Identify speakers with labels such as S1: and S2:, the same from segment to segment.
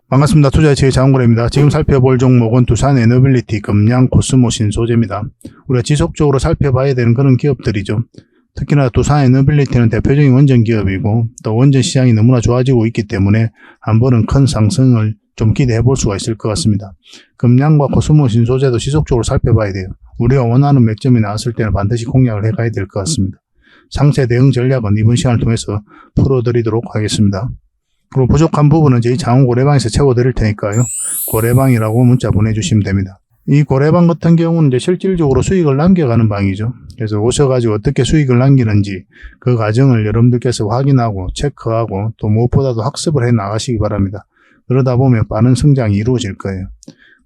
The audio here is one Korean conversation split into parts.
S1: 반갑습니다. 투자의 자원거래입니다. 지금 살펴볼 종목은 두산에너빌리티, 금양, 코스모 신소재입니다. 우리가 지속적으로 살펴봐야 되는 그런 기업들이죠. 특히나 두산에너빌리티는 대표적인 원전 기업이고 또 원전 시장이 너무나 좋아지고 있기 때문에 한 번은 큰 상승을 좀 기대해 볼 수가 있을 것 같습니다. 금양과 코스모 신소재도 지속적으로 살펴봐야 돼요. 우리가 원하는 맥점이 나왔을 때는 반드시 공략을 해가야 될 것 같습니다. 상세 대응 전략은 이번 시간을 통해서 풀어드리도록 하겠습니다. 그리고 부족한 부분은 저희 자원 고래방에서 채워드릴 테니까요. 고래방이라고 문자 보내주시면 됩니다. 이 고래방 같은 경우는 이제 실질적으로 수익을 남겨가는 방이죠. 그래서 오셔가지고 어떻게 수익을 남기는지 그 과정을 여러분들께서 확인하고 체크하고 또 무엇보다도 학습을 해 나가시기 바랍니다. 그러다 보면 빠른 성장이 이루어질 거예요.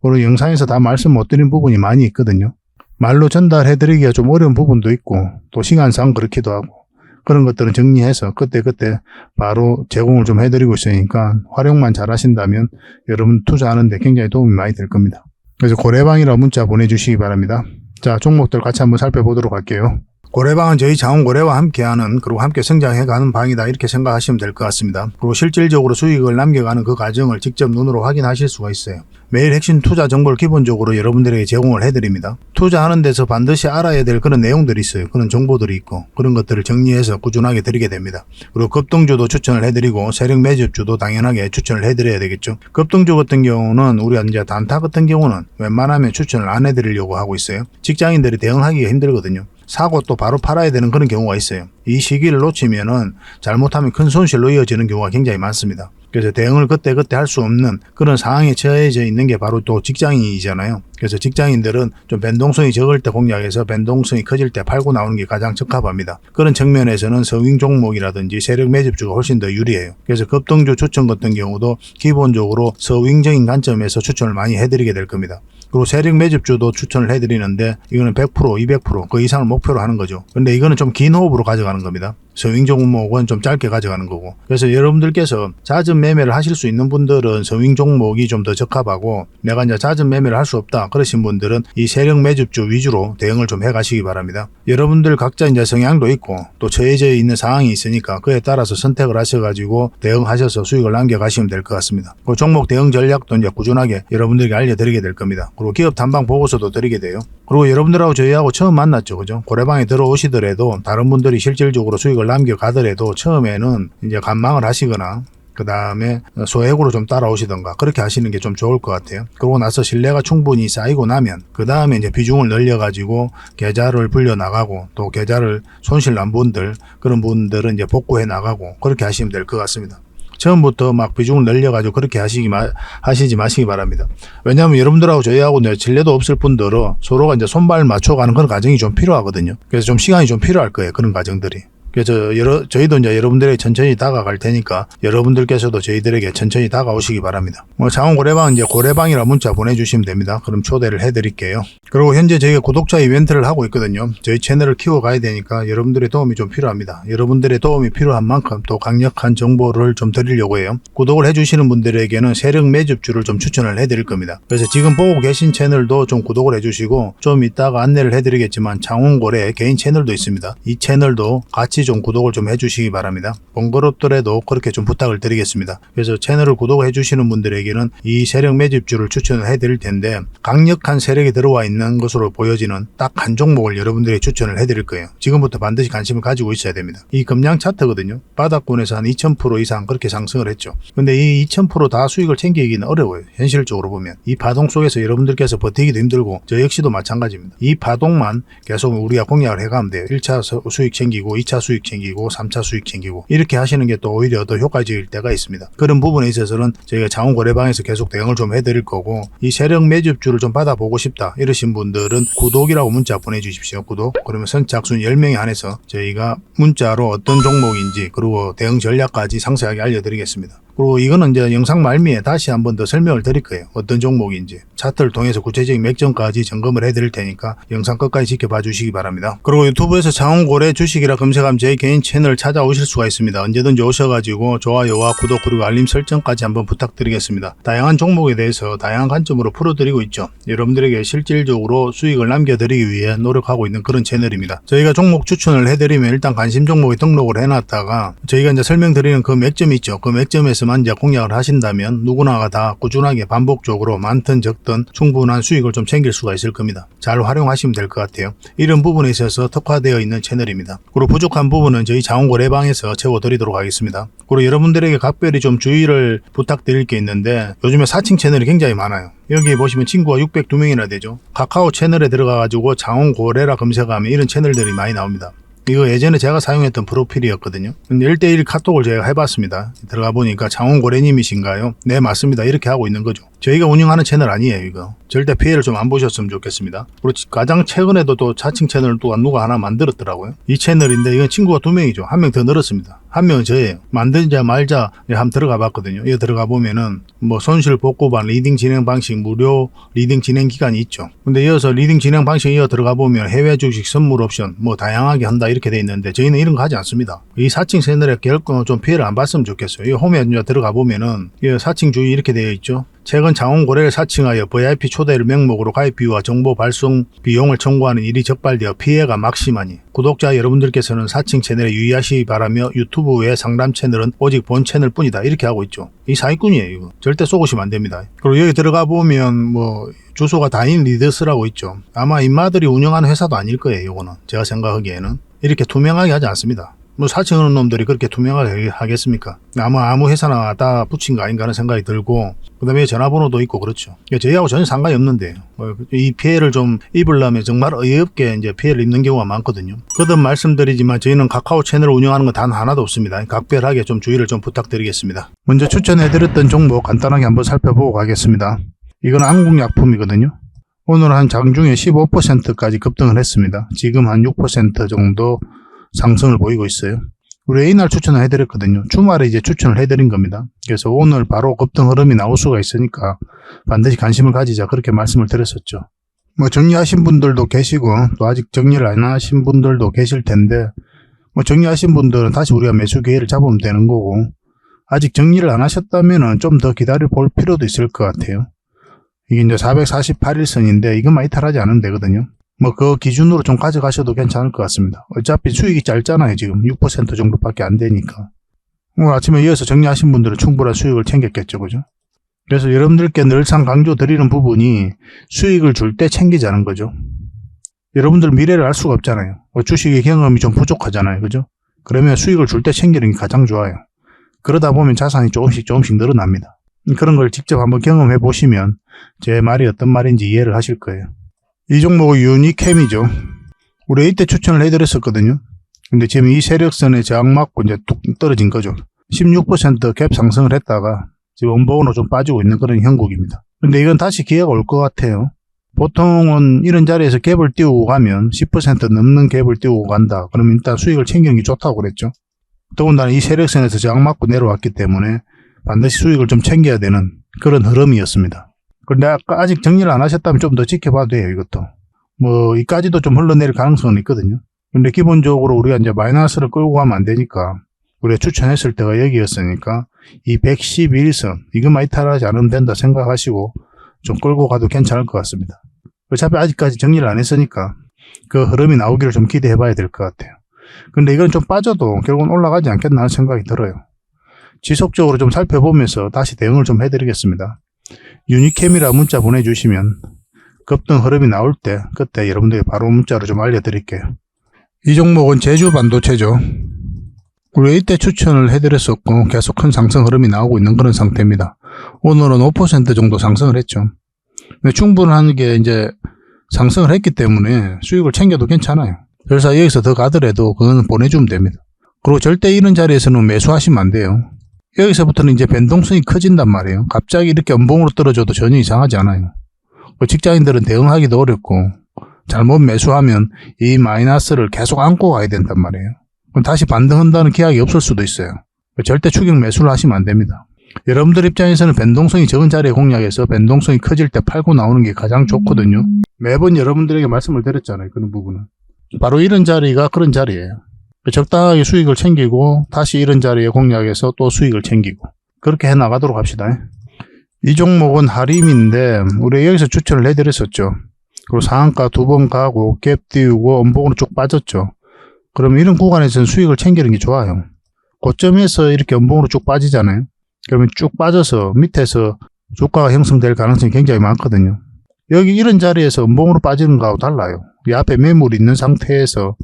S1: 그리고 영상에서 다 말씀 못 드린 부분이 많이 있거든요. 말로 전달해드리기가 좀 어려운 부분도 있고 또 시간상 그렇기도 하고 그런 것들은 정리해서 그때그때 바로 제공을 좀 해드리고 있으니까 활용만 잘 하신다면 여러분 투자하는데 굉장히 도움이 많이 될 겁니다. 그래서 고래방이라고 문자 보내주시기 바랍니다. 자, 종목들 같이 한번 살펴보도록 할게요. 고래방은 저희 자원고래와 함께하는 그리고 함께 성장해가는 방이다 이렇게 생각하시면 될 것 같습니다. 그리고 실질적으로 수익을 남겨가는 그 과정을 직접 눈으로 확인하실 수가 있어요. 매일 핵심 투자 정보를 기본적으로 여러분들에게 제공을 해드립니다. 투자하는 데서 반드시 알아야 될 그런 내용들이 있어요. 그런 정보들이 있고 그런 것들을 정리해서 꾸준하게 드리게 됩니다. 그리고 급등주도 추천을 해드리고 세력 매집주도 당연하게 추천을 해드려야 되겠죠. 급등주 같은 경우는 우리가 이제 단타 같은 경우는 웬만하면 추천을 안 해드리려고 하고 있어요. 직장인들이 대응하기가 힘들거든요. 사고 또 바로 팔아야 되는 그런 경우가 있어요. 이 시기를 놓치면은 잘못하면 큰 손실로 이어지는 경우가 굉장히 많습니다. 그래서 대응을 그때그때 할 수 없는 그런 상황에 처해져 있는 게 바로 또 직장인이잖아요. 그래서 직장인들은 좀 변동성이 적을 때 공략해서 변동성이 커질 때 팔고 나오는 게 가장 적합합니다. 그런 측면에서는 서윙 종목이라든지 세력 매집주가 훨씬 더 유리해요. 그래서 급등주 추천 같은 경우도 기본적으로 서윙적인 관점에서 추천을 많이 해드리게 될 겁니다. 그리고 세력 매집주도 추천을 해드리는데 이거는 100%, 200% 그 이상을 목표로 하는 거죠. 근데 이거는 좀 긴 호흡으로 가져가는 겁니다. 서윙 종목은 좀 짧게 가져가는 거고. 그래서 여러분들께서 잦은 매매를 하실 수 있는 분들은 서윙 종목이 좀 더 적합하고 내가 이제 잦은 매매를 할 수 없다 그러신 분들은 이 세력 매집주 위주로 대응을 좀 해가시기 바랍니다. 여러분들 각자 이제 성향도 있고 또 처해져 있는 상황이 있으니까 그에 따라서 선택을 하셔가지고 대응하셔서 수익을 남겨가시면 될 것 같습니다. 그 종목 대응 전략도 이제 꾸준하게 여러분들에게 알려드리게 될 겁니다. 그리고 기업 탐방 보고서도 드리게 돼요. 그리고 여러분들하고 저희하고 처음 만났죠, 그죠? 고래방에 들어오시더라도 다른 분들이 실질적으로 수익을 남겨가더라도 처음에는 이제 관망을 하시거나 그 다음에 소액으로 좀 따라오시던가 그렇게 하시는 게 좀 좋을 것 같아요. 그러고 나서 신뢰가 충분히 쌓이고 나면 그 다음에 이제 비중을 늘려가지고 계좌를 불려 나가고 또 계좌를 손실 난 분들 그런 분들은 이제 복구해 나가고 그렇게 하시면 될 것 같습니다. 처음부터 막 비중을 늘려가지고 그렇게 하시지 마시기 바랍니다. 왜냐하면 여러분들하고 저희하고 신뢰도 없을 분들은 서로가 이제 손발 맞춰가는 그런 과정이 좀 필요하거든요. 그래서 좀 시간이 좀 필요할 거예요. 그런 과정들이. 그래서 저희도 이제 여러분들에게 천천히 다가갈 테니까 여러분들께서도 저희들에게 천천히 다가오시기 바랍니다. 자원고래방 이제 고래방이라 문자 보내주시면 됩니다. 그럼 초대를 해드릴게요. 그리고 현재 저희가 구독자 이벤트를 하고 있거든요. 저희 채널을 키워가야 되니까 여러분들의 도움이 좀 필요합니다. 여러분들의 도움이 필요한 만큼 또 강력한 정보를 좀 드리려고 해요. 구독을 해주시는 분들에게는 세력 매집주를 좀 추천을 해드릴 겁니다. 그래서 지금 보고 계신 채널도 좀 구독을 해주시고 좀 이따가 안내를 해드리겠지만 장원고래 개인 채널도 있습니다. 이 채널도 같이 좀 구독을 좀 해주시기 바랍니다. 번거롭더라도 그렇게 좀 부탁을 드리겠습니다. 그래서 채널을 구독해 주시는 분들에게는 이 세력 매집주를 추천을 해드릴 텐데 강력한 세력이 들어와 있는 것으로 보여지는 딱 한 종목을 여러분들이 추천을 해드릴 거예요. 지금부터 반드시 관심을 가지고 있어야 됩니다. 이 금양 차트거든요. 바닥권에서 한 2000% 이상 그렇게 상승을 했죠. 근데 이 2000% 다 수익을 챙기기는 어려워요. 현실적으로 보면 이 파동 속에서 여러분들께서 버티기도 힘들고 저 역시도 마찬가지입니다. 이 파동만 계속 우리가 공략을 해가면 돼요. 1차 수익 챙기고 2차 수익 챙기고 3차 수익 챙기고 이렇게 하시는 게 또 오히려 더 효과적일 때가 있습니다. 그런 부분에 있어서는 저희가 자원거래방에서 계속 대응을 좀 해드릴 거고 이 세력 매집주를 좀 받아보고 싶다 이러신 분들은 구독이라고 문자 보내주십시오. 구독. 그러면 선착순 10명에 한해서 저희가 문자로 어떤 종목인지 그리고 대응 전략까지 상세하게 알려드리겠습니다. 그리고 이거는 이제 영상 말미에 다시 한번 더 설명을 드릴 거예요. 어떤 종목인지 차트를 통해서 구체적인 맥점까지 점검을 해드릴 테니까 영상 끝까지 지켜봐 주시기 바랍니다. 그리고 유튜브에서 자원고래 주식이라 검색하면 제 개인 채널 찾아오실 수가 있습니다. 언제든지 오셔가지고 좋아요와 구독 그리고 알림 설정까지 한번 부탁드리겠습니다. 다양한 종목에 대해서 다양한 관점으로 풀어드리고 있죠. 여러분들에게 실질적으로 수익을 남겨드리기 위해 노력하고 있는 그런 채널입니다. 저희가 종목 추천을 해드리면 일단 관심 종목에 등록을 해놨다가 저희가 이제 설명드리는 그 맥점이 있죠. 그 맥점에서 채널에서만 이제 공략을 하신다면 누구나가 다 꾸준하게 반복적으로 많든 적든 충분한 수익을 좀 챙길 수가 있을 겁니다. 잘 활용하시면 될 것 같아요. 이런 부분에 있어서 특화되어 있는 채널입니다. 그리고 부족한 부분은 저희 자원거래방에서 채워드리도록 하겠습니다. 그리고 여러분들에게 각별히 좀 주의를 부탁드릴 게 있는데 요즘에 사칭 채널이 굉장히 많아요. 여기 보시면 친구가 602명이나 되죠. 카카오 채널에 들어가가지고 자원거래라 검색하면 이런 채널들이 많이 나옵니다. 이거 예전에 제가 사용했던 프로필이었거든요. 근데 1대1 카톡을 제가 해봤습니다. 들어가 보니까 장원고래님이신가요? 네, 맞습니다. 이렇게 하고 있는 거죠. 저희가 운영하는 채널 아니에요, 이거. 절대 피해를 좀 안 보셨으면 좋겠습니다. 그리고 가장 최근에도 또 자칭 채널을 또 누가 하나 만들었더라고요. 이 채널인데 이건 친구가 2명이죠. 한 명 더 늘었습니다. 한 명은 저예요. 만들자 말자 한번 들어가 봤거든요. 이거 들어가 보면은 뭐 손실 복구반 리딩 진행 방식 무료 리딩 진행 기간이 있죠. 근데 이어서 리딩 진행 방식 이어 들어가 보면 해외 주식 선물 옵션 뭐 다양하게 한다 이렇게 돼 있는데 저희는 이런 거 하지 않습니다. 이 사칭 채널에 결코 좀 피해를 안 봤으면 좋겠어요. 이 홈에 들어가 보면은 이 사칭 주의 이렇게 되어 있죠. 최근 자원거래를 사칭하여 VIP 초대를 명목으로 가입 비유와 정보 발송 비용을 청구하는 일이 적발되어 피해가 막심하니 구독자 여러분들께서는 사칭 채널에 유의하시기 바라며 유튜브 외 상담 채널은 오직 본 채널 뿐이다 이렇게 하고 있죠. 이 사기꾼이에요. 이거 절대 속으시면 안 됩니다. 그리고 여기 들어가 보면 뭐 주소가 다인 리더스라고 있죠. 아마 인마들이 운영하는 회사도 아닐 거예요. 이거는 제가 생각하기에는 이렇게 투명하게 하지 않습니다. 뭐 사칭하는 놈들이 그렇게 투명하게 하겠습니까? 아마 아무 회사나 다 붙인 거 아닌가 하는 생각이 들고 그 다음에 전화번호도 있고 그렇죠. 저희하고 전혀 상관이 없는데 이 피해를 좀 입으려면 정말 어이없게 이제 피해를 입는 경우가 많거든요. 거듭 말씀드리지만 저희는 카카오 채널을 운영하는 건 단 하나도 없습니다. 각별하게 좀 주의를 좀 부탁드리겠습니다. 먼저 추천해드렸던 종목 간단하게 한번 살펴보고 가겠습니다. 이건 안국약품이거든요. 오늘 한 장중에 15%까지 급등을 했습니다. 지금 한 6% 정도 상승을 보이고 있어요. 우리 A날 추천을 해드렸거든요. 주말에 이제 추천을 해드린 겁니다. 그래서 오늘 바로 급등 흐름이 나올 수가 있으니까 반드시 관심을 가지자 그렇게 말씀을 드렸었죠. 뭐 정리하신 분들도 계시고 또 아직 정리를 안 하신 분들도 계실 텐데 뭐 정리하신 분들은 다시 우리가 매수 기회를 잡으면 되는 거고 아직 정리를 안 하셨다면 좀 더 기다려 볼 필요도 있을 것 같아요. 이게 이제 448일선인데 이것만 이탈하지 않으면 되거든요. 뭐 그 기준으로 좀 가져가셔도 괜찮을 것 같습니다. 어차피 수익이 짧잖아요. 지금 6% 정도밖에 안 되니까. 오늘 아침에 이어서 정리하신 분들은 충분한 수익을 챙겼겠죠. 그죠? 그래서 여러분들께 늘상 강조드리는 부분이 수익을 줄 때 챙기자는 거죠. 여러분들 미래를 알 수가 없잖아요. 주식의 경험이 좀 부족하잖아요. 그죠? 그러면 수익을 줄 때 챙기는 게 가장 좋아요. 그러다 보면 자산이 조금씩 늘어납니다. 그런 걸 직접 한번 경험해 보시면 제 말이 어떤 말인지 이해를 하실 거예요. 이 종목은 유니캠이죠. 우리 이때 추천을 해드렸었거든요. 근데 지금 이 세력선에 저항 맞고 이제 뚝 떨어진 거죠. 16% 갭 상승을 했다가 지금 원복으로 좀 빠지고 있는 그런 형국입니다. 근데 이건 다시 기회가 올 것 같아요. 보통은 이런 자리에서 갭을 띄우고 가면 10% 넘는 갭을 띄우고 간다. 그러면 일단 수익을 챙기는 게 좋다고 그랬죠. 더군다나 이 세력선에서 저항 맞고 내려왔기 때문에 반드시 수익을 좀 챙겨야 되는 그런 흐름이었습니다. 그런데 아직 정리를 안 하셨다면 좀 더 지켜봐도 돼요, 이것도. 뭐, 이까지도 좀 흘러내릴 가능성은 있거든요. 근데 기본적으로 우리가 이제 마이너스를 끌고 가면 안 되니까, 우리가 추천했을 때가 여기였으니까, 이 111선, 이것만 이탈하지 않으면 된다 생각하시고, 좀 끌고 가도 괜찮을 것 같습니다. 어차피 아직까지 정리를 안 했으니까, 그 흐름이 나오기를 좀 기대해 봐야 될 것 같아요. 근데 이건 좀 빠져도 결국은 올라가지 않겠나 하는 생각이 들어요. 지속적으로 좀 살펴보면서 다시 대응을 좀 해드리겠습니다. 유니캠이라 문자 보내주시면 급등 흐름이 나올 때 그때 여러분들이 바로 문자로 좀 알려드릴게요. 이 종목은 제주 반도체죠. 우리 이때 추천을 해드렸었고 계속 큰 상승 흐름이 나오고 있는 그런 상태입니다. 오늘은 5% 정도 상승을 했죠. 근데 충분한 게 이제 상승을 했기 때문에 수익을 챙겨도 괜찮아요. 그래서 여기서 더 가더라도 그건 보내주면 됩니다. 그리고 절대 이런 자리에서는 매수하시면 안 돼요. 여기서부터는 이제 변동성이 커진단 말이에요. 갑자기 이렇게 연봉으로 떨어져도 전혀 이상하지 않아요. 직장인들은 대응하기도 어렵고 잘못 매수하면 이 마이너스를 계속 안고 가야 된단 말이에요. 그럼 다시 반등한다는 기약이 없을 수도 있어요. 절대 추격 매수를 하시면 안 됩니다. 여러분들 입장에서는 변동성이 적은 자리에 공략해서 변동성이 커질 때 팔고 나오는 게 가장 좋거든요. 매번 여러분들에게 말씀을 드렸잖아요. 그런 부분은. 바로 이런 자리가 그런 자리예요. 적당하게 수익을 챙기고 다시 이런 자리에 공략해서 또 수익을 챙기고 그렇게 해나가도록 합시다. 이 종목은 하림인데 우리 여기서 추천을 해드렸었죠. 그리고 상한가 2번 가고 갭 띄우고 원복으로 쭉 빠졌죠. 그럼 이런 구간에서는 수익을 챙기는 게 좋아요. 고점에서 이렇게 원복으로 쭉 빠지잖아요. 그러면 쭉 빠져서 밑에서 주가가 형성될 가능성이 굉장히 많거든요. 여기 이런 자리에서 음봉으로 빠지는 거하고 달라요. 이 앞에 매물이 있는 상태에서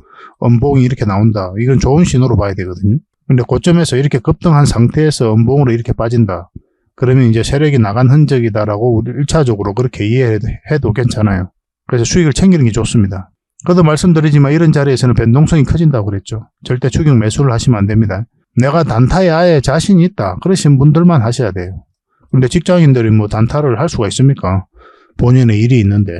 S1: 음봉이 이렇게 나온다. 이건 좋은 신호로 봐야 되거든요. 근데 고점에서 이렇게 급등한 상태에서 음봉으로 이렇게 빠진다. 그러면 이제 세력이 나간 흔적이다라고 우리 1차적으로 그렇게 이해해도 괜찮아요. 그래서 수익을 챙기는 게 좋습니다. 그래도 말씀드리지만 이런 자리에서는 변동성이 커진다고 그랬죠. 절대 추격 매수를 하시면 안 됩니다. 내가 단타에 아예 자신이 있다. 그러신 분들만 하셔야 돼요. 근데 직장인들이 뭐 단타를 할 수가 있습니까? 본인의 일이 있는데.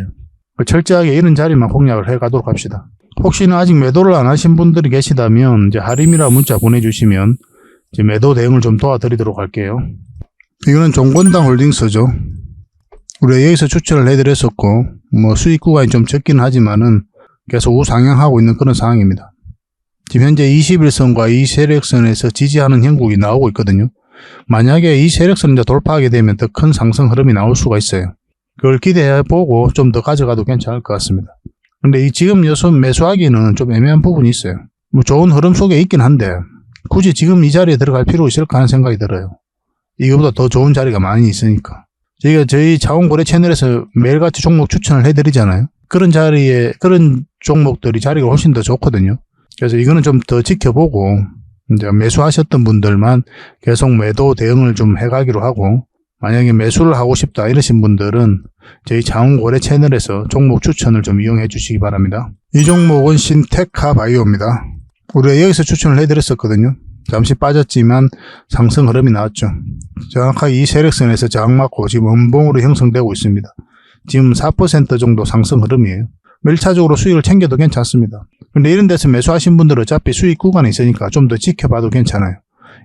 S1: 철저하게 이런 자리만 공략을 해 가도록 합시다. 혹시나 아직 매도를 안 하신 분들이 계시다면 이제 할인이라 문자 보내주시면 이제 매도 대응을 좀 도와드리도록 할게요. 이거는 종건당 홀딩스죠. 우리가 여기서 추천을 해드렸었고 뭐 수익 구간이 좀 적긴 하지만은 계속 우상향하고 있는 그런 상황입니다. 지금 현재 21선과 이 세력선에서 지지하는 형국이 나오고 있거든요. 만약에 이 세력선을 이제 돌파하게 되면 더 큰 상승 흐름이 나올 수가 있어요. 그걸 기대해보고 좀 더 가져가도 괜찮을 것 같습니다. 근데 이 지금 매수하기는 좀 애매한 부분이 있어요. 뭐 좋은 흐름 속에 있긴 한데 굳이 지금 이 자리에 들어갈 필요 있을까 하는 생각이 들어요. 이거보다 더 좋은 자리가 많이 있으니까. 저희가 저희 자원거래 채널에서 매일같이 종목 추천을 해드리잖아요. 그런 자리에 그런 종목들이 자리가 훨씬 더 좋거든요. 그래서 이거는 좀 더 지켜보고 이제 매수하셨던 분들만 계속 매도 대응을 좀 해가기로 하고, 만약에 매수를 하고 싶다 이러신 분들은 저희 자원거래 채널에서 종목 추천을 좀 이용해 주시기 바랍니다. 이 종목은 신테카 바이오입니다. 우리가 여기서 추천을 해드렸었거든요. 잠시 빠졌지만 상승 흐름이 나왔죠. 정확하게 이 세력선에서 저항 맞고 지금 음봉으로 형성되고 있습니다. 지금 4% 정도 상승 흐름이에요. 1차적으로 수익을 챙겨도 괜찮습니다. 근데 이런 데서 매수하신 분들은 어차피 수익 구간이 있으니까 좀 더 지켜봐도 괜찮아요.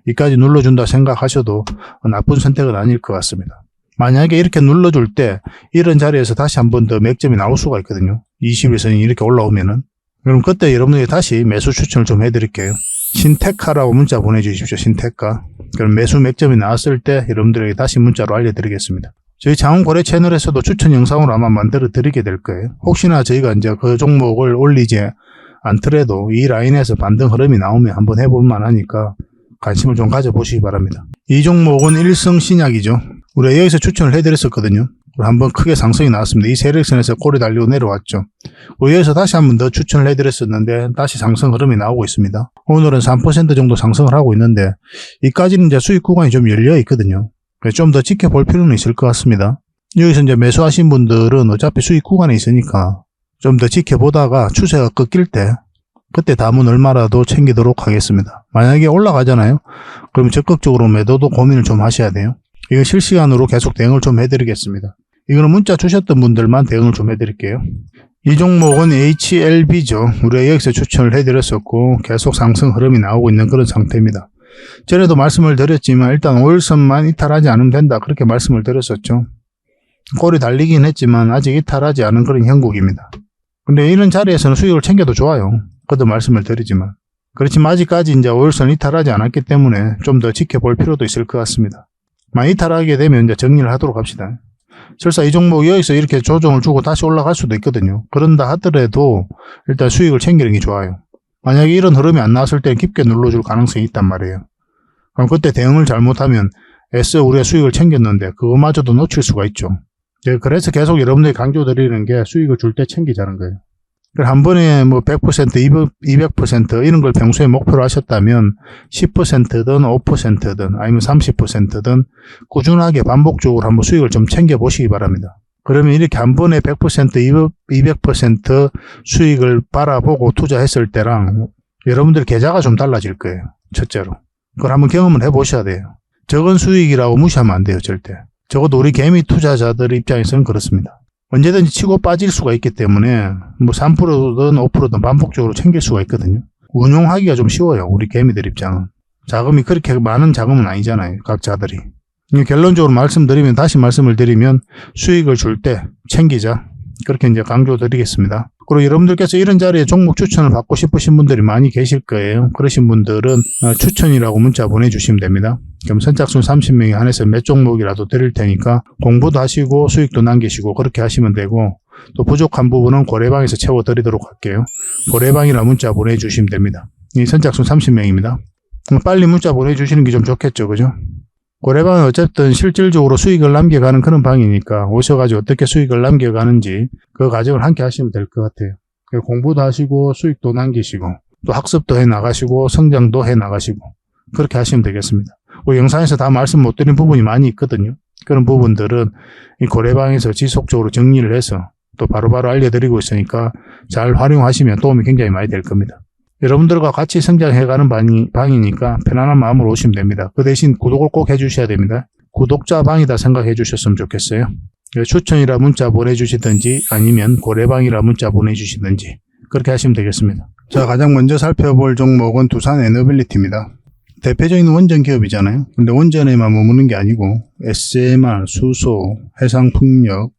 S1: 이까지 눌러준다 생각하셔도 나쁜 선택은 아닐 것 같습니다. 만약에 이렇게 눌러줄 때 이런 자리에서 다시 한 번 더 맥점이 나올 수가 있거든요. 21선이 이렇게 올라오면은. 그럼 그때 여러분들이 다시 매수 추천을 좀 해드릴게요. 신테카라고 문자 보내주십시오. 신테카. 그럼 매수 맥점이 나왔을 때 여러분들에게 다시 문자로 알려드리겠습니다. 저희 자원거래 채널에서도 추천 영상으로 아마 만들어 드리게 될 거예요. 혹시나 저희가 이제 그 종목을 올리지 않더라도 이 라인에서 반등 흐름이 나오면 한번 해볼 만하니까 관심을 좀 가져보시기 바랍니다. 이 종목은 일성신약이죠. 우리가 여기서 추천을 해드렸었거든요. 한번 크게 상승이 나왔습니다. 이 세력선에서 꼬리 달리고 내려왔죠. 여기서 다시 한번 더 추천을 해드렸었는데 다시 상승 흐름이 나오고 있습니다. 오늘은 3% 정도 상승을 하고 있는데 이까지는 이제 수익 구간이 좀 열려 있거든요. 좀 더 지켜볼 필요는 있을 것 같습니다. 여기서 이제 매수하신 분들은 어차피 수익 구간에 있으니까 좀 더 지켜보다가 추세가 꺾일 때 그때 담은 얼마라도 챙기도록 하겠습니다. 만약에 올라가잖아요. 그럼 적극적으로 매도도 고민을 좀 하셔야 돼요. 이거 실시간으로 계속 대응을 좀 해드리겠습니다. 이거는 문자 주셨던 분들만 대응을 좀 해드릴게요. 이 종목은 HLB죠. 우리가 여기서 추천을 해드렸었고 계속 상승 흐름이 나오고 있는 그런 상태입니다. 전에도 말씀을 드렸지만 일단 5일선만 이탈하지 않으면 된다 그렇게 말씀을 드렸었죠. 꼬리 달리긴 했지만 아직 이탈하지 않은 그런 형국입니다. 근데 이런 자리에서는 수익을 챙겨도 좋아요. 그것도 말씀을 드리지만 그렇지만 아직까지 이제 5일선 이탈하지 않았기 때문에 좀 더 지켜볼 필요도 있을 것 같습니다. 만약 이탈하게 되면 이제 정리를 하도록 합시다. 설사 이 종목 여기서 이렇게 조정을 주고 다시 올라갈 수도 있거든요. 그런다 하더라도 일단 수익을 챙기는 게 좋아요. 만약에 이런 흐름이 안 나왔을 때 깊게 눌러줄 가능성이 있단 말이에요. 그럼 그때 대응을 잘못하면 애써 우리가 수익을 챙겼는데 그거마저도 놓칠 수가 있죠. 그래서 계속 여러분들이 강조드리는 게 수익을 줄 때 챙기자는 거예요. 한 번에 뭐 100%, 200% 이런 걸 평소에 목표로 하셨다면 10%든 5%든 아니면 30%든 꾸준하게 반복적으로 한번 수익을 좀 챙겨보시기 바랍니다. 그러면 이렇게 한 번에 100%, 200% 수익을 바라보고 투자했을 때랑 여러분들 계좌가 좀 달라질 거예요. 첫째로. 그걸 한번 경험을 해보셔야 돼요. 적은 수익이라고 무시하면 안 돼요. 절대. 적어도 우리 개미 투자자들 입장에서는 그렇습니다. 언제든지 치고 빠질 수가 있기 때문에 뭐 3%든 5%든 반복적으로 챙길 수가 있거든요. 운용하기가 좀 쉬워요. 우리 개미들 입장은. 자금이 그렇게 많은 자금은 아니잖아요. 각자들이. 결론적으로 다시 말씀을 드리면 수익을 줄 때 챙기자. 그렇게 이제 강조드리겠습니다. 그리고 여러분들께서 이런 자리에 종목 추천을 받고 싶으신 분들이 많이 계실 거예요. 그러신 분들은 추천이라고 문자 보내주시면 됩니다. 그럼 선착순 30명에 한해서 몇 종목이라도 드릴 테니까 공부도 하시고 수익도 남기시고 그렇게 하시면 되고, 또 부족한 부분은 고래방에서 채워드리도록 할게요. 고래방이라 문자 보내주시면 됩니다. 이 선착순 30명입니다. 빨리 문자 보내주시는 게 좀 좋겠죠, 그죠? 고래방은 어쨌든 실질적으로 수익을 남겨가는 그런 방이니까 오셔가지고 어떻게 수익을 남겨가는지 그 과정을 함께 하시면 될 것 같아요. 공부도 하시고 수익도 남기시고 또 학습도 해 나가시고 성장도 해 나가시고 그렇게 하시면 되겠습니다. 우리 영상에서 다 말씀 못 드린 부분이 많이 있거든요. 그런 부분들은 이 고래방에서 지속적으로 정리를 해서 또 바로바로 알려드리고 있으니까 잘 활용하시면 도움이 굉장히 많이 될 겁니다. 여러분들과 같이 성장해가는 방이니까 편안한 마음으로 오시면 됩니다. 그 대신 구독을 꼭 해주셔야 됩니다. 구독자 방이다 생각해 주셨으면 좋겠어요. 추천이라 문자 보내주시든지 아니면 고래방이라 문자 보내주시든지 그렇게 하시면 되겠습니다. 자, 가장 먼저 살펴볼 종목은 두산 에너빌리티입니다. 대표적인 원전 기업이잖아요. 근데 원전에만 머무는 게 아니고 SMR, 수소, 해상풍력,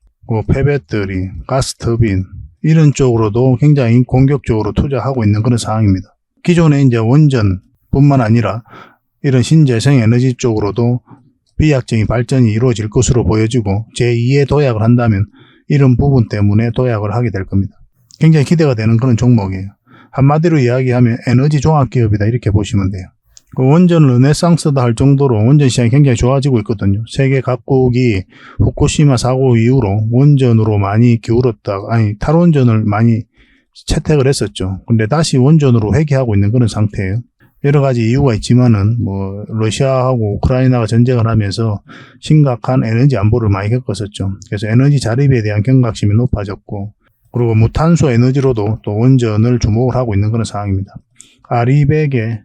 S1: 폐배터리, 가스터빈 이런 쪽으로도 굉장히 공격적으로 투자하고 있는 그런 상황입니다. 기존에 이제 원전뿐만 아니라 이런 신재생 에너지 쪽으로도 비약적인 발전이 이루어질 것으로 보여지고 제2의 도약을 한다면 이런 부분 때문에 도약을 하게 될 겁니다. 굉장히 기대가 되는 그런 종목이에요. 한마디로 이야기하면 에너지 종합기업이다 이렇게 보시면 돼요. 원전 르네상스다 할 정도로 원전 시장이 굉장히 좋아지고 있거든요. 세계 각국이 후쿠시마 사고 이후로 원전으로 많이 탈원전을 많이 채택을 했었죠. 근데 다시 원전으로 회귀하고 있는 그런 상태예요. 여러 가지 이유가 있지만은 러시아하고 우크라이나가 전쟁을 하면서 심각한 에너지 안보를 많이 겪었었죠. 그래서 에너지 자립에 대한 경각심이 높아졌고 그리고 무탄소 에너지로도 또 원전을 주목을 하고 있는 그런 상황입니다. 아리백의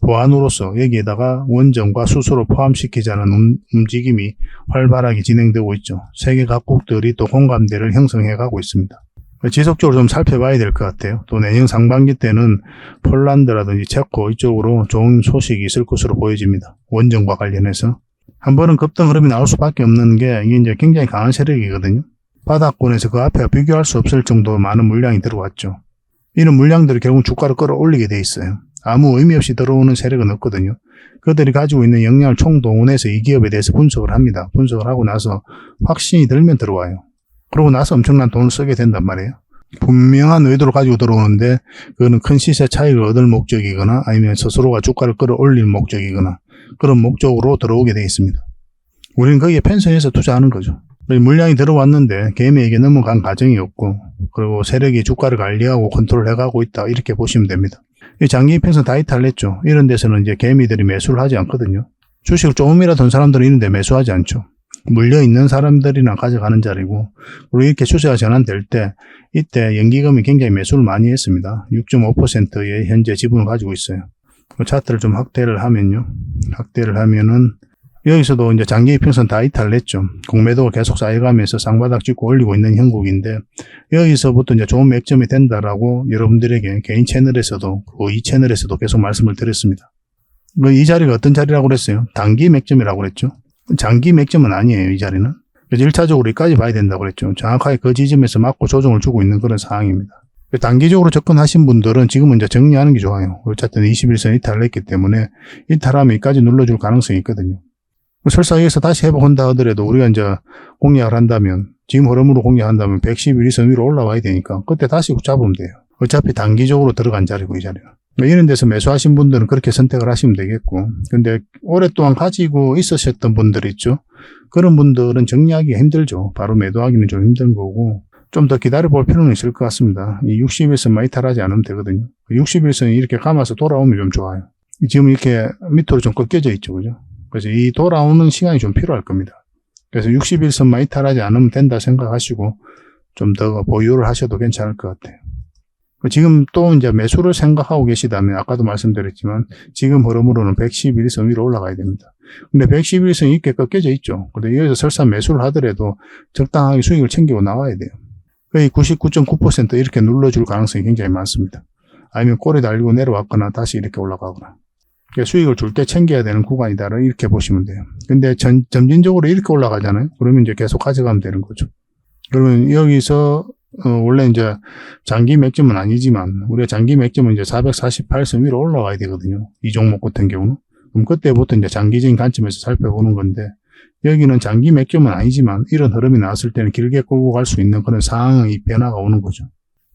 S1: 보안으로서 여기에다가 원전과 수소를 포함시키자는 움직임이 활발하게 진행되고 있죠. 세계 각국들이 또 공감대를 형성해 가고 있습니다. 지속적으로 좀 살펴봐야 될 것 같아요. 또 내년 상반기 때는 폴란드라든지 체코 이쪽으로 좋은 소식이 있을 것으로 보여집니다. 원전과 관련해서. 한 번은 급등 흐름이 나올 수밖에 없는 게 이게 이제 굉장히 강한 세력이거든요. 바닥권에서 그 앞에 비교할 수 없을 정도로 많은 물량이 들어왔죠. 이런 물량들이 결국 주가를 끌어올리게 돼 있어요. 아무 의미 없이 들어오는 세력은 없거든요. 그들이 가지고 있는 역량을 총동원해서 이 기업에 대해서 분석을 합니다. 분석을 하고 나서 확신이 들면 들어와요. 그러고 나서 엄청난 돈을 쓰게 된단 말이에요. 분명한 의도를 가지고 들어오는데 그거는 큰 시세 차익을 얻을 목적이거나 아니면 스스로가 주가를 끌어올릴 목적이거나 그런 목적으로 들어오게 되어 있습니다. 우리는 거기에 펜션해서 투자하는 거죠. 물량이 들어왔는데 개미에게 넘어간 과정이 없고 그리고 세력이 주가를 관리하고 컨트롤해가고 있다 이렇게 보시면 됩니다. 장기 이평선 다 이탈했죠. 이런 데서는 이제 개미들이 매수를 하지 않거든요. 주식을 조금이라도 든 사람들은 이런 데 매수하지 않죠. 물려있는 사람들이나 가져가는 자리고 그리고 이렇게 추세가 전환될 때 이때 연기금이 굉장히 매수를 많이 했습니다. 6.5%의 현재 지분을 가지고 있어요. 차트를 좀 확대를 하면은 여기서도 이제 장기 이평선 다 이탈냈죠. 공매도가 계속 쌓여가면서 쌍바닥 찍고 올리고 있는 형국인데 여기서부터 이제 좋은 맥점이 된다라고 여러분들에게 개인 채널에서도 그리고 이 채널에서도 계속 말씀을 드렸습니다. 이 자리가 어떤 자리라고 그랬어요? 단기 맥점이라고 그랬죠. 장기 맥점은 아니에요, 이 자리는. 그래서 1차적으로 여기까지 봐야 된다고 그랬죠. 정확하게 그 지점에서 맞고 조정을 주고 있는 그런 상황입니다. 단기적으로 접근하신 분들은 지금은 이제 정리하는 게 좋아요. 어쨌든 21선 이탈을 했기 때문에 이탈하면 여기까지 눌러줄 가능성이 있거든요. 설사 여기서 다시 회복한다 하더라도 우리가 이제 공략을 한다면 지금 흐름으로 공략한다면 111선 위로 올라와야 되니까 그때 다시 잡으면 돼요. 어차피 단기적으로 들어간 자리고 이 자리는. 이런 데서 매수하신 분들은 그렇게 선택을 하시면 되겠고 근데 오랫동안 가지고 있으셨던 분들 있죠. 그런 분들은 정리하기가 힘들죠. 바로 매도하기는 좀 힘든 거고 좀 더 기다려볼 필요는 있을 것 같습니다. 이 61선만 이탈하지 않으면 되거든요. 61선이 이렇게 감아서 돌아오면 좀 좋아요. 지금 이렇게 밑으로 좀 꺾여져 있죠. 그죠? 그래서 이 돌아오는 시간이 좀 필요할 겁니다. 그래서 61선만 이탈하지 않으면 된다 생각하시고 좀 더 보유를 하셔도 괜찮을 것 같아요. 지금 또 이제 매수를 생각하고 계시다면 아까도 말씀드렸지만 지금 흐름으로는 111선 위로 올라가야 됩니다. 근데 111선이 이렇게 꺾여져 있죠. 근데 여기서 설사 매수를 하더라도 적당하게 수익을 챙기고 나와야 돼요. 거의 99.9% 이렇게 눌러줄 가능성이 굉장히 많습니다. 아니면 꼬리 달리고 내려왔거나 다시 이렇게 올라가거나. 수익을 줄 때 챙겨야 되는 구간이다 이렇게 보시면 돼요. 근데 점진적으로 이렇게 올라가잖아요. 그러면 이제 계속 가져가면 되는 거죠. 그러면 여기서 원래 이제 장기 맥점은 아니지만 우리가 장기 맥점은 이제 448선 위로 올라가야 되거든요. 이 종목 같은 경우는. 그럼 그때부터 이제 장기적인 관점에서 살펴보는 건데 여기는 장기 맥점은 아니지만 이런 흐름이 나왔을 때는 길게 끌고 갈 수 있는 그런 상황의 변화가 오는 거죠.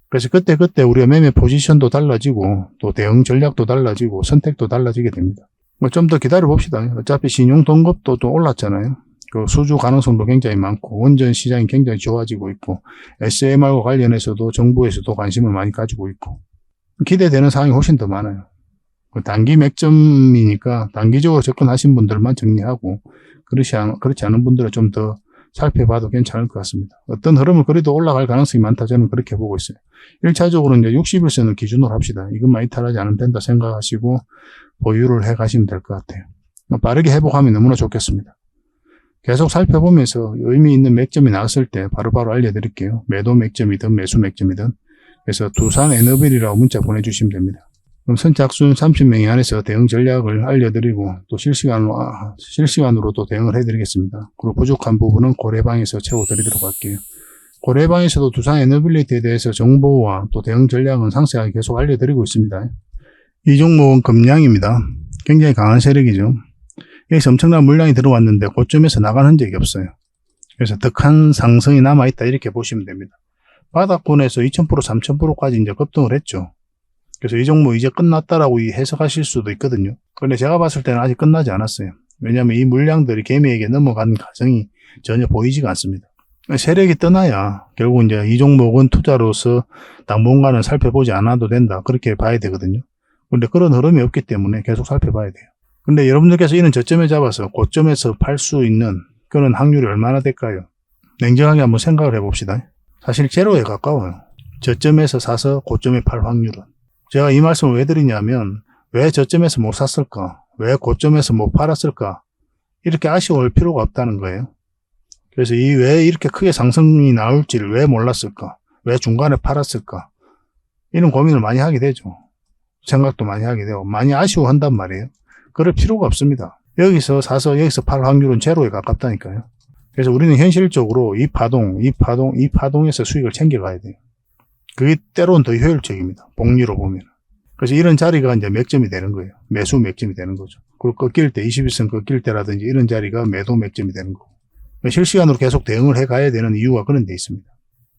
S1: 그래서 그때 우리가 매매 포지션도 달라지고 또 대응 전략도 달라지고 선택도 달라지게 됩니다. 뭐 좀 더 기다려 봅시다. 어차피 신용 등급도 또 올랐잖아요. 그 수주 가능성도 굉장히 많고 원전 시장이 굉장히 좋아지고 있고 SMR과 관련해서도 정부에서도 관심을 많이 가지고 있고 기대되는 사항이 훨씬 더 많아요. 단기 맥점이니까 단기적으로 접근하신 분들만 정리하고 그렇지 않은 분들은 좀 더 살펴봐도 괜찮을 것 같습니다. 어떤 흐름을 그래도 올라갈 가능성이 많다 저는 그렇게 보고 있어요. 1차적으로 이제 60일선을 기준으로 합시다. 이것만 이탈하지 않으면 된다 생각하시고 보유를 해 가시면 될 것 같아요. 빠르게 회복하면 너무나 좋겠습니다. 계속 살펴보면서 의미 있는 맥점이 나왔을 때 바로바로 알려드릴게요. 매도 맥점이든 매수 맥점이든. 그래서 두산에너빌이라고 문자 보내주시면 됩니다. 그럼 선착순 30명이 안에서 대응 전략을 알려드리고 또 실시간으로 또 대응을 해드리겠습니다. 그리고 부족한 부분은 고래방에서 채워드리도록 할게요. 고래방에서도 두산에너빌리티에 대해서 정보와 또 대응 전략은 상세하게 계속 알려드리고 있습니다. 이 종목은 금량입니다. 굉장히 강한 세력이죠. 여기서 엄청난 물량이 들어왔는데 고점에서 나간 흔적이 없어요. 그래서 덕한 상승이 남아있다 이렇게 보시면 됩니다. 바닥권에서 2000%, 3000%까지 이제 급등을 했죠. 그래서 이 종목 이제 끝났다라고 해석하실 수도 있거든요. 그런데 제가 봤을 때는 아직 끝나지 않았어요. 왜냐하면 이 물량들이 개미에게 넘어가는 과정이 전혀 보이지가 않습니다. 세력이 떠나야 결국 이제 이 종목은 투자로서 당분간은 살펴보지 않아도 된다. 그렇게 봐야 되거든요. 그런데 그런 흐름이 없기 때문에 계속 살펴봐야 돼요. 근데 여러분들께서 이런 저점에 잡아서 고점에서 팔 수 있는 그런 확률이 얼마나 될까요? 냉정하게 한번 생각을 해봅시다. 사실 제로에 가까워요. 저점에서 사서 고점에 팔 확률은. 제가 이 말씀을 왜 드리냐면 왜 저점에서 못 샀을까? 왜 고점에서 못 팔았을까? 이렇게 아쉬워할 필요가 없다는 거예요. 그래서 왜 이렇게 크게 상승이 나올지를 왜 몰랐을까? 왜 중간에 팔았을까? 이런 고민을 많이 하게 되죠. 생각도 많이 하게 되고 많이 아쉬워한단 말이에요. 그럴 필요가 없습니다. 여기서 사서 여기서 팔 확률은 제로에 가깝다니까요. 그래서 우리는 현실적으로 이 파동에서 수익을 챙겨가야 돼요. 그게 때로는 더 효율적입니다. 복리로 보면. 그래서 이런 자리가 이제 맥점이 되는 거예요. 매수 맥점이 되는 거죠. 그리고 꺾일 때, 21선 꺾일 때라든지 이런 자리가 매도 맥점이 되는 거고. 실시간으로 계속 대응을 해 가야 되는 이유가 그런 데 있습니다.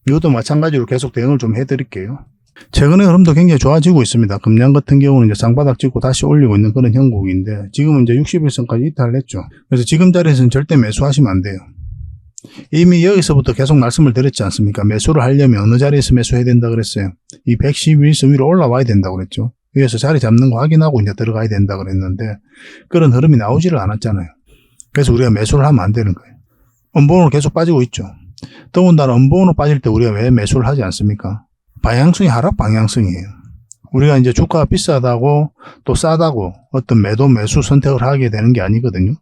S1: 이것도 마찬가지로 계속 대응을 좀 해드릴게요. 최근에 흐름도 굉장히 좋아지고 있습니다. 금양 같은 경우는 이제 쌍바닥 찍고 다시 올리고 있는 그런 형국인데 지금은 이제 61선까지 이탈을 했죠. 그래서 지금 자리에서는 절대 매수하시면 안 돼요. 이미 여기서부터 계속 말씀을 드렸지 않습니까? 매수를 하려면 어느 자리에서 매수해야 된다 그랬어요. 이 111선 위로 올라와야 된다고 그랬죠. 위에서 자리 잡는 거 확인하고 이제 들어가야 된다 그랬는데 그런 흐름이 나오지를 않았잖아요. 그래서 우리가 매수를 하면 안 되는 거예요. 음봉으로 계속 빠지고 있죠. 더군다나 음봉으로 빠질 때 우리가 왜 매수를 하지 않습니까? 방향성이 하락 방향성이에요. 우리가 이제 주가가 비싸다고 또 싸다고 어떤 매수 선택을 하게 되는 게 아니거든요.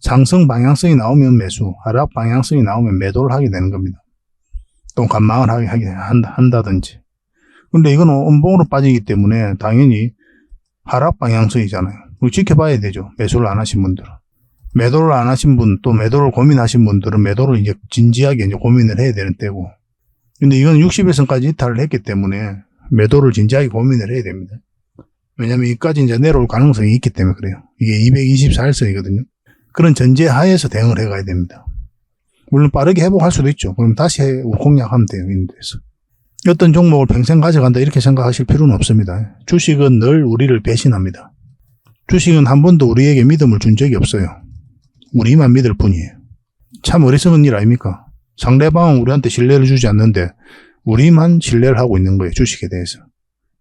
S1: 상승 방향성이 나오면 매수, 하락 방향성이 나오면 매도를 하게 되는 겁니다. 또 관망을 하게 한다든지. 근데 이건 음봉으로 빠지기 때문에 당연히 하락 방향성이잖아요. 지켜봐야 되죠. 매수를 안 하신 분들은. 매도를 안 하신 분, 또 매도를 고민하신 분들은 매도를 이제 진지하게 이제 고민을 해야 되는 때고. 근데 이건 60일선까지 이탈을 했기 때문에 매도를 진지하게 고민을 해야 됩니다. 왜냐면 여기까지 이제 내려올 가능성이 있기 때문에 그래요. 이게 224일선이거든요. 그런 전제 하에서 대응을 해가야 됩니다. 물론 빠르게 회복할 수도 있죠. 그럼 다시 공략하면 돼요. 이런 데서. 어떤 종목을 평생 가져간다 이렇게 생각하실 필요는 없습니다. 주식은 늘 우리를 배신합니다. 주식은 한 번도 우리에게 믿음을 준 적이 없어요. 우리만 믿을 뿐이에요. 참 어리석은 일 아닙니까? 상대방은 우리한테 신뢰를 주지 않는데 우리만 신뢰를 하고 있는 거예요. 주식에 대해서.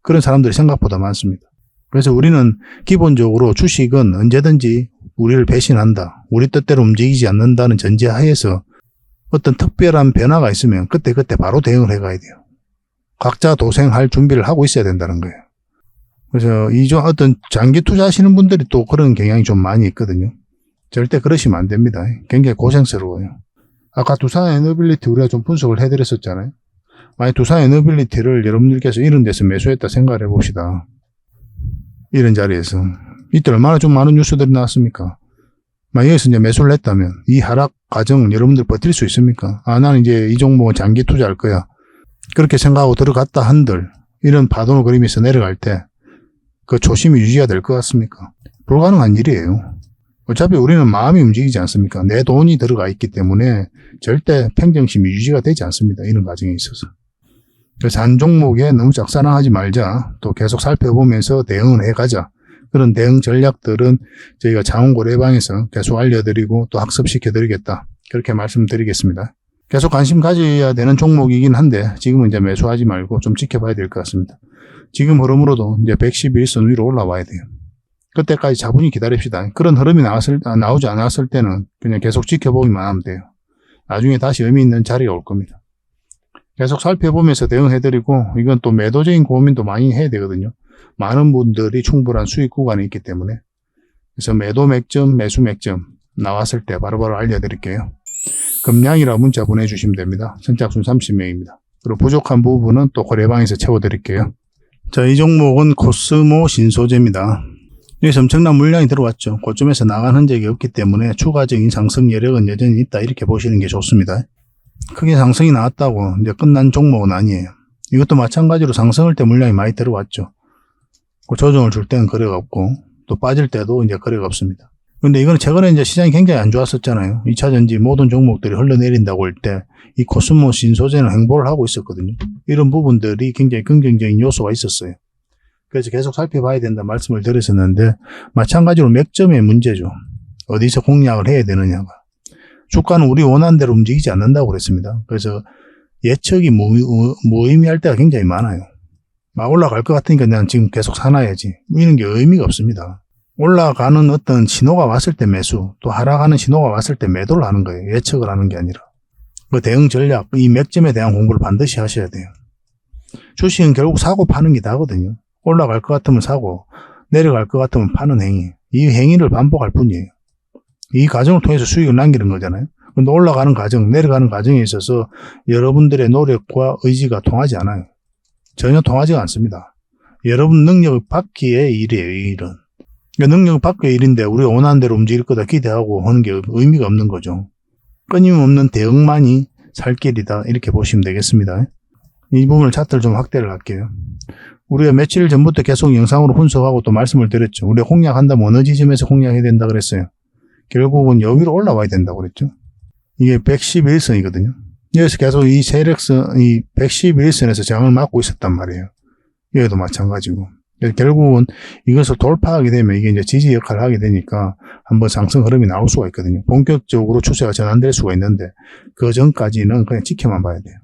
S1: 그런 사람들이 생각보다 많습니다. 그래서 우리는 기본적으로 주식은 언제든지 우리를 배신한다. 우리 뜻대로 움직이지 않는다는 전제하에서 어떤 특별한 변화가 있으면 그때 바로 대응을 해가야 돼요. 각자 도생할 준비를 하고 있어야 된다는 거예요. 그래서 어떤 장기 투자하시는 분들이 또 그런 경향이 좀 많이 있거든요. 절대 그러시면 안 됩니다. 굉장히 고생스러워요. 아까 두산에너빌리티 우리가 좀 분석을 해드렸었잖아요. 만약 두산에너빌리티를 여러분들께서 이런 데서 매수했다 생각을 해봅시다. 이런 자리에서. 이때 얼마나 좀 많은 뉴스들이 나왔습니까? 여기서 이제 매수를 했다면 이 하락 과정은 여러분들 버틸 수 있습니까? 나는 이제 이 종목은 장기 투자할 거야. 그렇게 생각하고 들어갔다 한들 이런 파동을 그리면서 내려갈 때 그 초심이 유지가 될 것 같습니까? 불가능한 일이에요. 어차피 우리는 마음이 움직이지 않습니까? 내 돈이 들어가 있기 때문에 절대 평정심이 유지가 되지 않습니다. 이런 과정에 있어서. 그래서 한 종목에 너무 짝사랑하지 말자. 또 계속 살펴보면서 대응을 해가자. 그런 대응 전략들은 저희가 자원고래방에서 계속 알려드리고 또 학습시켜드리겠다. 그렇게 말씀드리겠습니다. 계속 관심 가져야 되는 종목이긴 한데 지금은 이제 매수하지 말고 좀 지켜봐야 될 것 같습니다. 지금 흐름으로도 이제 111선 위로 올라와야 돼요. 그때까지 차분히 기다립시다. 그런 흐름이 나오지 않았을 때는 그냥 계속 지켜보기만 하면 돼요. 나중에 다시 의미 있는 자리가 올 겁니다. 계속 살펴보면서 대응해드리고 이건 또 매도적인 고민도 많이 해야 되거든요. 많은 분들이 충분한 수익 구간이 있기 때문에 그래서 매도 맥점, 매수 맥점 나왔을 때 바로바로 알려드릴게요. 금량이라 문자 보내주시면 됩니다. 선착순 30명입니다. 그리고 부족한 부분은 또 거래방에서 채워드릴게요. 자, 이 종목은 코스모 신소재입니다. 여기서 엄청난 물량이 들어왔죠. 고점에서 나간 흔적이 없기 때문에 추가적인 상승 여력은 여전히 있다 이렇게 보시는 게 좋습니다. 크게 상승이 나왔다고 이제 끝난 종목은 아니에요. 이것도 마찬가지로 상승할 때 물량이 많이 들어왔죠. 조정을 줄 때는 거래가 없고 또 빠질 때도 이제 거래가 없습니다. 근데 이거는 최근에 이제 시장이 굉장히 안 좋았었잖아요. 2차전지 모든 종목들이 흘러내린다고 할 때 이 코스모 신소재는 횡보를 하고 있었거든요. 이런 부분들이 굉장히 긍정적인 요소가 있었어요. 그래서 계속 살펴봐야 된다 말씀을 드렸었는데 마찬가지로 맥점의 문제죠. 어디서 공략을 해야 되느냐가. 주가는 우리 원하는 대로 움직이지 않는다고 그랬습니다. 그래서 예측이 무의미할 때가 굉장히 많아요. 막 올라갈 것 같으니까 난 지금 계속 사놔야지. 이런 게 의미가 없습니다. 올라가는 어떤 신호가 왔을 때 매수, 또 하락하는 신호가 왔을 때 매도를 하는 거예요. 예측을 하는 게 아니라. 그 대응 전략, 이 맥점에 대한 공부를 반드시 하셔야 돼요. 주식은 결국 사고 파는 게 다거든요. 올라갈 것 같으면 사고, 내려갈 것 같으면 파는 행위. 이 행위를 반복할 뿐이에요. 이 과정을 통해서 수익을 남기는 거잖아요. 근데 올라가는 과정, 내려가는 과정에 있어서 여러분들의 노력과 의지가 통하지 않아요. 전혀 통하지가 않습니다. 여러분 능력 밖의 일이에요, 이 일은. 그러니까 능력 밖의 일인데 우리가 원하는 대로 움직일 거다 기대하고 하는 게 의미가 없는 거죠. 끊임없는 대응만이 살 길이다 이렇게 보시면 되겠습니다. 이 부분을 차트를 좀 확대를 할게요. 우리가 며칠 전부터 계속 영상으로 분석하고 또 말씀을 드렸죠. 우리가 공략한다면 어느 지점에서 공략해야 된다 그랬어요. 결국은 여기로 올라와야 된다고 그랬죠. 이게 111선이거든요. 여기서 계속 이 세력선, 이 111선에서 저항을 막고 있었단 말이에요. 여기도 마찬가지고. 결국은 이것을 돌파하게 되면 이게 이제 지지 역할을 하게 되니까 한번 상승 흐름이 나올 수가 있거든요. 본격적으로 추세가 전환될 수가 있는데 그 전까지는 그냥 지켜만 봐야 돼요.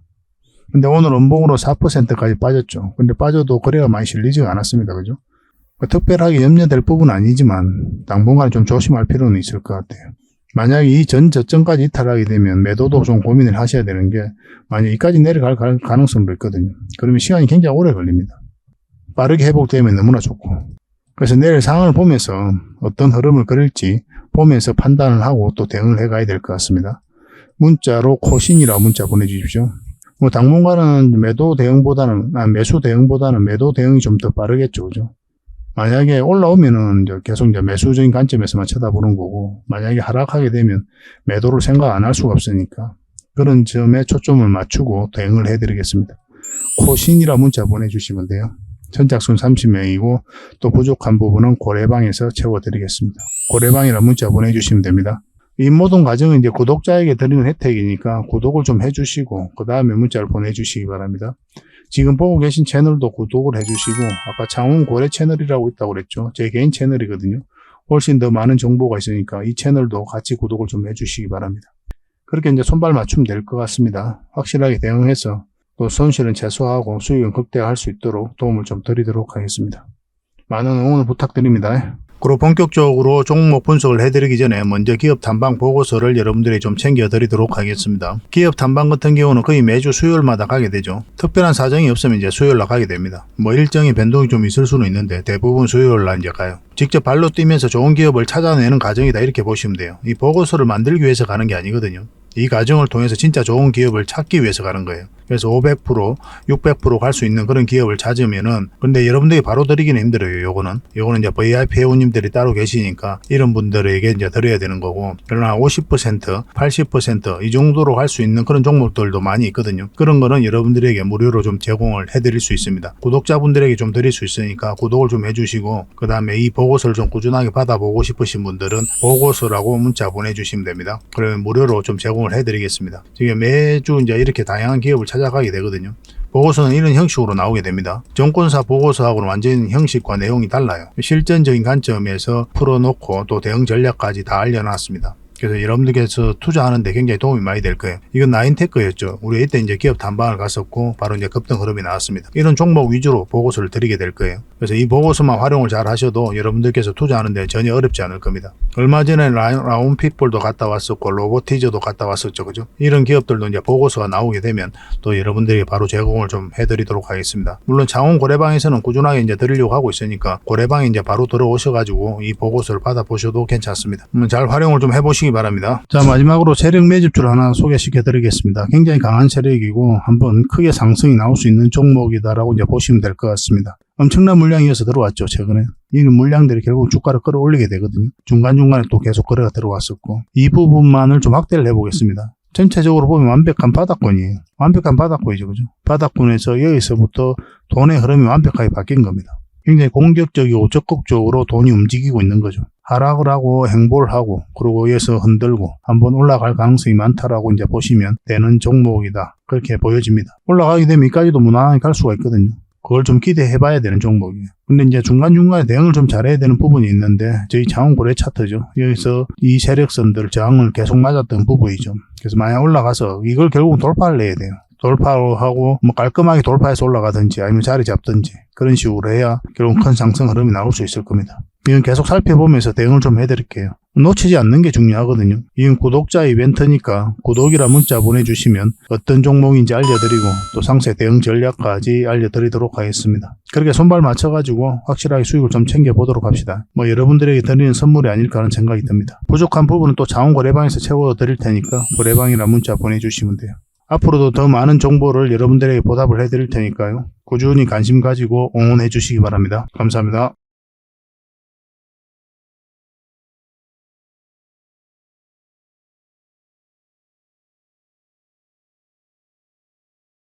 S1: 근데 오늘 음봉으로 4%까지 빠졌죠. 근데 빠져도 거래가 많이 실리지가 않았습니다. 그죠? 특별하게 염려될 부분은 아니지만 당분간 좀 조심할 필요는 있을 것 같아요. 만약에 이 저점까지 이탈하게 되면 매도도 좀 고민을 하셔야 되는 게 만약 여기까지 내려갈 가능성도 있거든요. 그러면 시간이 굉장히 오래 걸립니다. 빠르게 회복되면 너무나 좋고. 그래서 내일 상황을 보면서 어떤 흐름을 그릴지 보면서 판단을 하고 또 대응을 해가야 될 것 같습니다. 문자로 코신이라고 문자 보내주십시오. 뭐 당분간은 매수 대응보다는 매도 대응이 좀 더 빠르겠죠. 그죠? 만약에 올라오면은 계속 이제 매수적인 관점에서만 쳐다보는 거고, 만약에 하락하게 되면 매도를 생각 안 할 수가 없으니까 그런 점에 초점을 맞추고 대응을 해드리겠습니다. 코신이라 문자 보내주시면 돼요. 선착순 30명이고 또 부족한 부분은 고래방에서 채워드리겠습니다. 고래방이라 문자 보내주시면 됩니다. 이 모든 과정은 이제 구독자에게 드리는 혜택이니까 구독을 좀 해주시고 그 다음에 문자를 보내주시기 바랍니다. 지금 보고 계신 채널도 구독을 해주시고 아까 창원고래 채널이라고 있다고 그랬죠. 제 개인 채널이거든요. 훨씬 더 많은 정보가 있으니까 이 채널도 같이 구독을 좀 해주시기 바랍니다. 그렇게 이제 손발 맞추면 될 것 같습니다. 확실하게 대응해서 또 손실은 최소화하고 수익은 극대화할 수 있도록 도움을 좀 드리도록 하겠습니다. 많은 응원 부탁드립니다. 그리고 본격적으로 종목 분석을 해드리기 전에 먼저 기업 탐방 보고서를 여러분들이 좀 챙겨드리도록 하겠습니다. 기업 탐방 같은 경우는 거의 매주 수요일마다 가게 되죠. 특별한 사정이 없으면 이제 수요일날 가게 됩니다. 뭐 일정의 변동이 좀 있을 수는 있는데 대부분 수요일날 이제 가요. 직접 발로 뛰면서 좋은 기업을 찾아내는 과정이다 이렇게 보시면 돼요. 이 보고서를 만들기 위해서 가는 게 아니거든요. 이 과정을 통해서 진짜 좋은 기업을 찾기 위해서 가는 거예요. 그래서 500%, 600% 갈 수 있는 그런 기업을 찾으면은, 근데 여러분들이 바로 드리기는 힘들어요. 요거는 이제 VIP 회원님들이 따로 계시니까 이런 분들에게 이제 드려야 되는 거고, 그러나 50%, 80% 이 정도로 갈 수 있는 그런 종목들도 많이 있거든요. 그런 거는 여러분들에게 무료로 좀 제공을 해드릴 수 있습니다. 구독자분들에게 좀 드릴 수 있으니까 구독을 좀 해주시고, 그 다음에 이 보고서를 좀 꾸준하게 받아보고 싶으신 분들은 보고서라고 문자 보내주시면 됩니다. 그러면 무료로 좀 제공을 해드리겠습니다. 지금 매주 이제 이렇게 다양한 기업을 찾아가게 되거든요. 보고서는 이런 형식으로 나오게 됩니다. 정권사 보고서하고는 완전히 형식과 내용이 달라요. 실전적인 관점에서 풀어놓고 또 대응 전략까지 다 알려놨습니다. 그래서 여러분들께서 투자하는데 굉장히 도움이 많이 될 거예요. 이건 나인테크였죠. 우리 이때 이제 기업 탐방을 갔었고 바로 이제 급등 흐름이 나왔습니다. 이런 종목 위주로 보고서를 드리게 될 거예요. 그래서 이 보고서만 활용을 잘 하셔도 여러분들께서 투자하는데 전혀 어렵지 않을 겁니다. 얼마 전에 라운핏볼도 갔다 왔었고 로보티저도 갔다 왔었죠. 그죠? 이런 기업들도 이제 보고서가 나오게 되면 또 여러분들이 바로 제공을 좀 해드리도록 하겠습니다. 물론 창원 고래방에서는 꾸준하게 이제 드리려고 하고 있으니까 고래방에 이제 바로 들어오셔가지고 이 보고서를 받아보셔도 괜찮습니다. 잘 활용을 좀 해보시기 바랍니다. 자, 마지막으로 세력 매집주를 하나 소개시켜 드리겠습니다. 굉장히 강한 세력이고 한번 크게 상승이 나올 수 있는 종목이다라고 이제 보시면 될 것 같습니다. 엄청난 물량이어서 들어왔죠. 최근에 이 물량들이 결국 주가를 끌어올리게 되거든요. 중간중간에 또 계속 거래가 들어왔었고 이 부분만을 좀 확대를 해보겠습니다. 전체적으로 보면 완벽한 바닥권이에요. 완벽한 바닥권이죠. 그죠? 바닥권에서 여기서부터 돈의 흐름이 완벽하게 바뀐 겁니다. 굉장히 공격적이고 적극적으로 돈이 움직이고 있는 거죠. 하락을 하고 행보를 하고 그리고 여기서 흔들고 한번 올라갈 가능성이 많다라고 이제 보시면 되는 종목이다. 그렇게 보여집니다. 올라가게 되면 여기까지도 무난하게 갈 수가 있거든요. 그걸 좀 기대해 봐야 되는 종목이에요. 근데 이제 중간중간에 대응을 좀 잘해야 되는 부분이 있는데 저희 창원 고래 차트죠. 여기서 이 세력선들 저항을 계속 맞았던 부분이죠. 그래서 만약 올라가서 이걸 결국 돌파를 내야 돼요. 돌파하고 뭐 깔끔하게 돌파해서 올라가든지 아니면 자리 잡든지 그런 식으로 해야 결국 큰 상승 흐름이 나올 수 있을 겁니다. 이건 계속 살펴보면서 대응을 좀 해드릴게요. 놓치지 않는 게 중요하거든요. 이건 구독자 이벤트니까 구독이라 문자 보내주시면 어떤 종목인지 알려드리고 또 상세 대응 전략까지 알려드리도록 하겠습니다. 그렇게 손발 맞춰가지고 확실하게 수익을 좀 챙겨보도록 합시다. 뭐 여러분들에게 드리는 선물이 아닐까 하는 생각이 듭니다. 부족한 부분은 또 창원 고래방에서 채워드릴 테니까 고래방이라 문자 보내주시면 돼요. 앞으로도 더 많은 정보를 여러분들에게 보답을 해드릴 테니까요. 꾸준히 관심 가지고 응원해 주시기 바랍니다. 감사합니다.